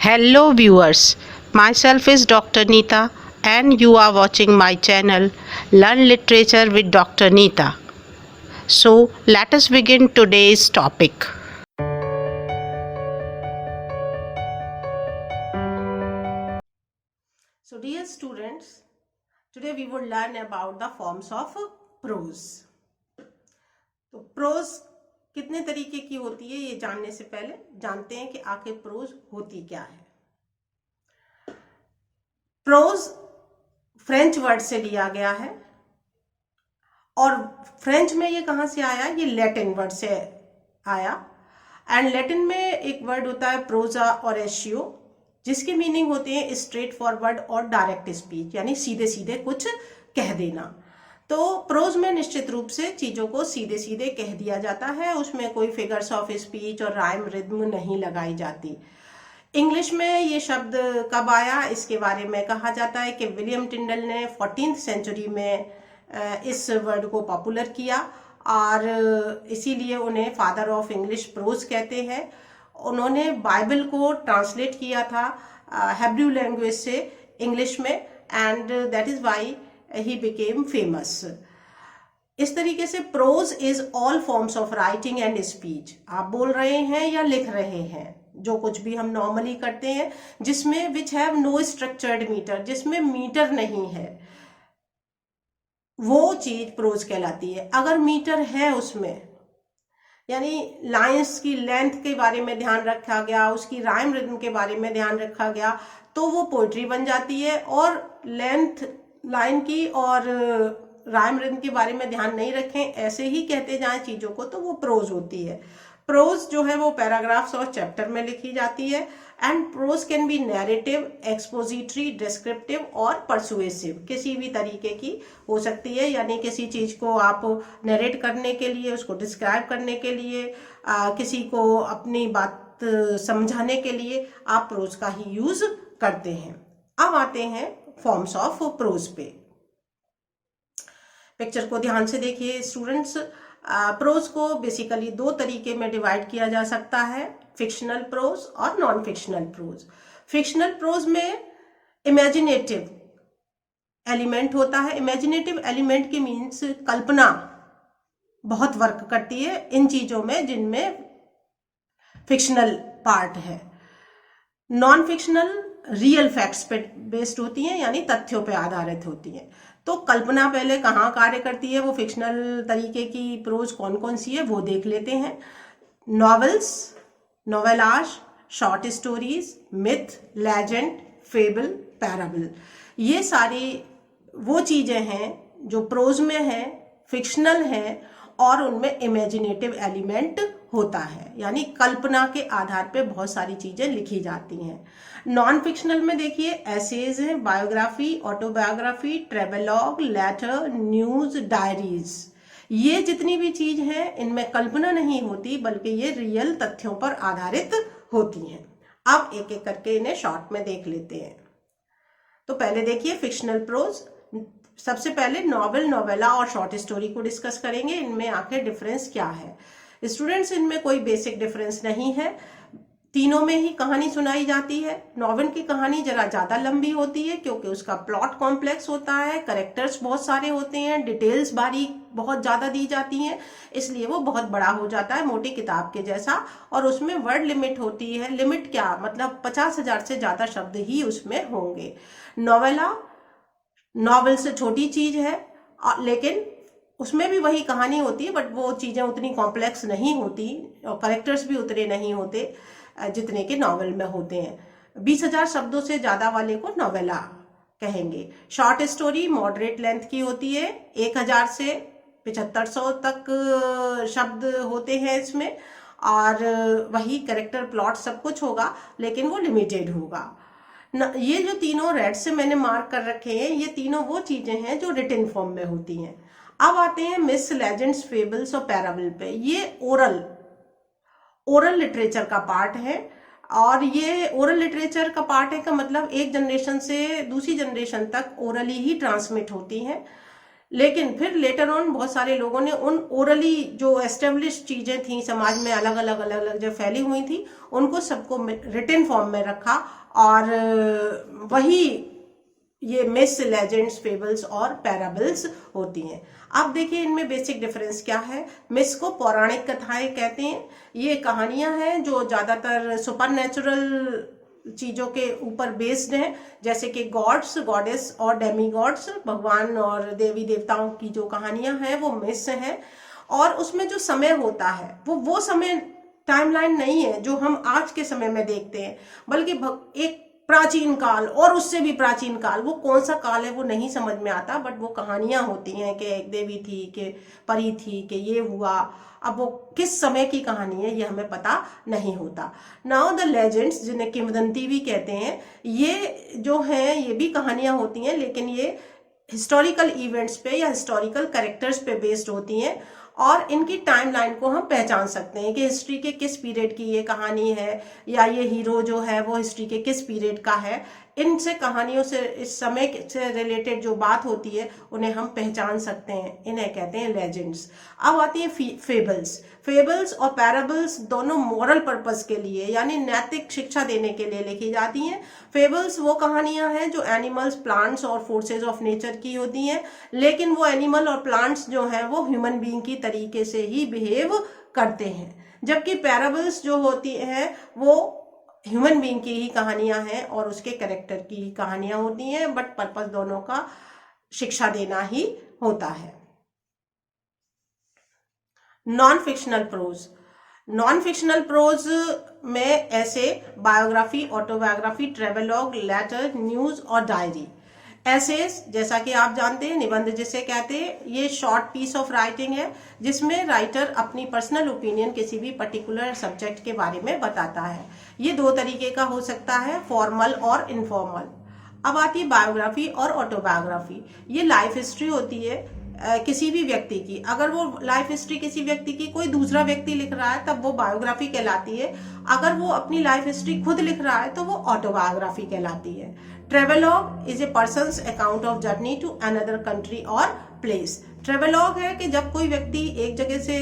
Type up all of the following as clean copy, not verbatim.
Hello viewers, myself is Dr. Neeta and you are watching my channel Learn Literature with Dr. Neeta. So let us begin today's topic. So dear students, today we will learn about the forms of prose. तो pros कितने तरीके की होती है ये जानने से पहले जानते हैं कि आखिर प्रोज होती क्या है। प्रोज फ्रेंच वर्ड से लिया गया है और फ्रेंच में ये कहाँ से आया, ये लैटिन वर्ड से आया। एंड लैटिन में एक वर्ड होता है प्रोजा और एशियो, जिसकी मीनिंग होती है स्ट्रेट फॉरवर्ड और डायरेक्ट स्पीच, यानी सीधे सीधे कुछ कह देना। तो प्रोज में निश्चित रूप से चीजों को सीधे सीधे कह दिया जाता है, उसमें कोई फिगर्स ऑफ स्पीच और राइम रिद्म नहीं लगाई जाती। इंग्लिश में ये शब्द कब आया, इसके बारे में कहा जाता है कि विलियम टिंडल ने 14th सेंचुरी में इस वर्ड को पॉपुलर किया और इसीलिए उन्हें फादर ऑफ इंग्लिश प्रोज कहते हैं। उन्होंने बाइबल को ट्रांसलेट किया था हेब्रू लैंग्वेज से इंग्लिश में and that is why he became famous. इस तरीके से prose is all forms of writing and speech. आप बोल रहे हैं या लिख रहे हैं, जो कुछ भी हम नॉर्मली करते हैं जिसमें which have no structured metre, जिसमें मीटर नहीं है, वो चीज प्रोज कहलाती है। अगर मीटर है उसमें, यानी लाइंस की लेंथ के बारे में ध्यान रखा गया, उसकी राइम रिदम के बारे में ध्यान रखा गया, तो वो पोइट्री बन जाती है। और लेंथ लाइन की और राइम रिदम के बारे में ध्यान नहीं रखें, ऐसे ही कहते जाएं चीजों को, तो वो प्रोज होती है। प्रोज जो है वो पैराग्राफ्स और चैप्टर में लिखी जाती है। And prose can be narrative, expository, descriptive और परसुएसिव, किसी भी तरीके की हो सकती है। यानी किसी चीज को आप नरेट करने के लिए, उसको डिस्क्राइब करने के लिए, किसी को अपनी बात समझाने के लिए आप प्रोज का ही यूज करते हैं। अब आते हैं फॉर्म्स ऑफ प्रोज पे। पिक्चर को ध्यान से देखिए स्टूडेंट्स। प्रोज को बेसिकली दो तरीके में डिवाइड किया जा सकता है, फिक्शनल प्रोज और non fictional prose. Fictional prose में इमेजिनेटिव एलिमेंट होता है। इमेजिनेटिव एलिमेंट की मीन्स कल्पना बहुत वर्क करती है इन चीजों में जिनमें फिक्शनल पार्ट है। नॉन फिक्शनल रियल फैक्ट्स पे बेस्ड होती हैं, यानी तथ्यों पे आधारित होती हैं। तो कल्पना पहले कहाँ कार्य करती है, वो फिक्शनल तरीके की प्रोज कौन कौन सी है वो देख लेते हैं। Novels, novellas, short stories, myth, legend, fable, parable, ये सारी वो चीजें हैं जो प्रोज में हैं, फिक्शनल हैं और उनमें इमेजिनेटिव एलिमेंट होता है, यानी कल्पना के आधार पे बहुत सारी चीजें लिखी जाती हैं। नॉन फिक्शनल में देखिए एसेज हैं, biography, autobiography, travelogue, letter, news, diaries, ये जितनी भी चीज हैं इनमें कल्पना नहीं होती बल्कि ये रियल तथ्यों पर आधारित होती हैं। अब एक एक करके इन्हें शॉर्ट में देख लेते हैं। तो पहले देखिए फिक्शनल प्रोज। सबसे पहले नॉवेल, नोवेला और शॉर्ट स्टोरी को डिस्कस करेंगे। इनमें आखिर डिफरेंस क्या है स्टूडेंट्स? इनमें कोई बेसिक डिफरेंस नहीं है, तीनों में ही कहानी सुनाई जाती है। नॉवेल की कहानी जरा ज्यादा लंबी होती है क्योंकि उसका प्लॉट कॉम्प्लेक्स होता है, कैरेक्टर्स बहुत सारे होते हैं, डिटेल्स बारीक बहुत ज्यादा दी जाती हैं, इसलिए वो बहुत बड़ा हो जाता है, मोटी किताब के जैसा। और उसमें वर्ड लिमिट होती है। लिमिट क्या मतलब 50,000 से ज्यादा शब्द ही उसमें होंगे। नोवेला नॉवेल से छोटी चीज है लेकिन उसमें भी वही कहानी होती है, बट वो चीजें उतनी कॉम्प्लेक्स नहीं होती और कैरेक्टर्स भी उतने नहीं होते जितने के नॉवेल में होते हैं। 20,000 शब्दों से ज्यादा वाले को नोवेला कहेंगे। शॉर्ट स्टोरी मॉडरेट लेंथ की होती है, 1,000 से 7500 तक शब्द होते हैं इसमें, और वही कैरेक्टर प्लॉट सब कुछ होगा लेकिन वो लिमिटेड होगा। ये जो तीनों रेड से मैंने मार्क कर रखे हैं, ये तीनों वो चीजें हैं जो रिटन फॉर्म में होती हैं। अब आते हैं मिस, लेजेंड्स, फेबल्स और पैराबल पे। ये ओरल लिटरेचर का पार्ट है और ये ओरल लिटरेचर का पार्ट है का मतलब एक जनरेशन से दूसरी जनरेशन तक ओरली ही ट्रांसमिट होती हैं। लेकिन फिर लेटर ऑन बहुत सारे लोगों ने उन ओरली जो एस्टेब्लिश चीजें थी समाज में अलग अलग जो फैली हुई थी उनको सबको रिटन फॉर्म में रखा, और वही ये मिस, लेजेंड्स, फेबल्स और पैराबल्स होती हैं। अब देखिए इनमें बेसिक डिफरेंस क्या है। मिस को पौराणिक कथाएं कहते हैं। ये कहानियां हैं जो ज्यादातर सुपर नेचुरल चीजों के ऊपर बेस्ड हैं, जैसे कि गॉड्स, गॉडेस और डेमी गॉड्स, भगवान और देवी देवताओं की जो कहानियां हैं वो मिस हैं। और उसमें जो समय होता है वो समय टाइमलाइन नहीं है जो हम आज के समय में देखते हैं, बल्कि एक प्राचीन काल और उससे भी प्राचीन काल, वो कौन सा काल है वो नहीं समझ में आता, बट वो कहानियां होती हैं कि एक देवी थी, कि परी थी, कि ये हुआ। अब वो किस समय की कहानी है ये हमें पता नहीं होता। नाउ द लेजेंड्स, जिन्हें किंवदंती भी कहते हैं, ये जो हैं ये भी कहानियां होती हैं, लेकिन ये हिस्टोरिकल इवेंट्स पे या हिस्टोरिकल कैरेक्टर्स पे बेस्ड होती हैं, और इनकी टाइमलाइन को हम पहचान सकते हैं कि हिस्ट्री के किस पीरियड की ये कहानी है, या ये हीरो जो है वो हिस्ट्री के किस पीरियड का है। इनसे कहानियों से, इस समय से रिलेटेड जो बात होती है उन्हें हम पहचान सकते हैं, इन्हें कहते हैं लेजेंड्स। अब आती है फेबल्स। फेबल्स और पैराबल्स दोनों मॉरल पर्पस के लिए, यानी नैतिक शिक्षा देने के लिए लिखी जाती हैं। फेबल्स वो कहानियां हैं जो एनिमल्स, प्लांट्स और फोर्सेज ऑफ नेचर की होती हैं, लेकिन वो एनिमल और प्लांट्स जो हैं वो ह्यूमन बीइंग की तरीके से ही बिहेव करते हैं, जबकि पैराबल्स जो होती हैं वो ह्यूमन बीइंग की ही कहानियां हैं और उसके कैरेक्टर की ही कहानियां होती हैं, बट पर्पस दोनों का शिक्षा देना ही होता है। Non fictional prose. Non fictional prose में ऐसे, biography, autobiography, travelogue, letter, news और डायरी। एसेस, जैसा कि आप जानते हैं, निबंध जिसे कहते हैं, ये शॉर्ट पीस ऑफ राइटिंग है जिसमें राइटर अपनी पर्सनल ओपिनियन किसी भी पर्टिकुलर सब्जेक्ट के बारे में बताता है। ये दो तरीके का हो सकता है, फॉर्मल और इनफॉर्मल। अब आती है बायोग्राफी और ऑटोबायोग्राफी। ये लाइफ हिस्ट्री होती है किसी भी व्यक्ति की। अगर वो लाइफ हिस्ट्री किसी व्यक्ति की कोई दूसरा व्यक्ति लिख रहा है तब वो बायोग्राफी कहलाती है। अगर वो अपनी लाइफ हिस्ट्री खुद लिख रहा है तो वो ऑटोबायोग्राफी कहलाती है। Travelogue is a person's account of journey to another country और प्लेस। ट्रेवलॉग है कि जब कोई व्यक्ति एक जगह से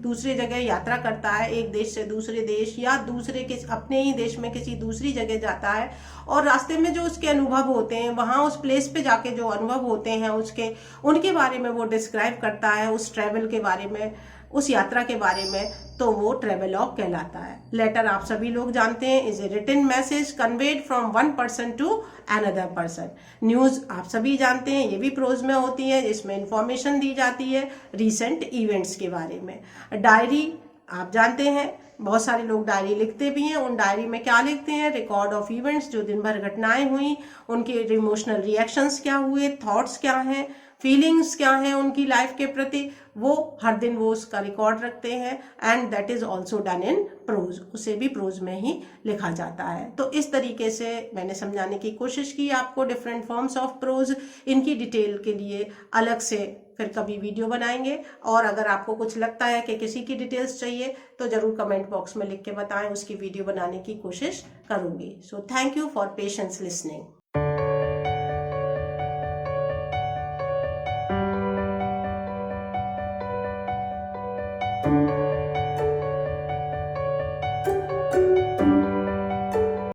दूसरी जगह यात्रा करता है, एक देश से दूसरे देश, या दूसरे के अपने ही देश में किसी दूसरी जगह जाता है, और रास्ते में जो उसके अनुभव होते हैं, वहां उस प्लेस पे जाके जो अनुभव होते हैं उनके बारे में वो डिस्क्राइब करता है, उस ट्रैवल के बारे में, उस यात्रा के बारे में, तो वो ट्रेवलॉग कहलाता है। लेटर आप सभी लोग जानते हैं, is a written message conveyed from one person to another person. News आप सभी जानते हैं, ये भी प्रोज में होती है, इसमें इंफॉर्मेशन दी जाती है रिसेंट इवेंट्स के बारे में। डायरी आप जानते हैं, बहुत सारे लोग डायरी लिखते भी हैं। उन डायरी में क्या लिखते हैं? रिकॉर्ड ऑफ इवेंट्स, जो दिन भर घटनाएं हुई, उनके इमोशनल रिएक्शंस क्या हुए, थॉट्स क्या हैं, फीलिंग्स क्या हैं उनकी लाइफ के प्रति, वो हर दिन वो उसका रिकॉर्ड रखते हैं। And that is also done in prose, उसे भी प्रोज में ही लिखा जाता है। तो इस तरीके से मैंने समझाने की कोशिश की आपको डिफरेंट फॉर्म्स ऑफ प्रोज। इनकी डिटेल के लिए अलग से फिर कभी वीडियो बनाएंगे, और अगर आपको कुछ लगता है कि किसी की डिटेल्स चाहिए तो जरूर कमेंट बॉक्स में लिख के बताएं, उसकी वीडियो बनाने की कोशिश करूंगी। So thank you for patience listening.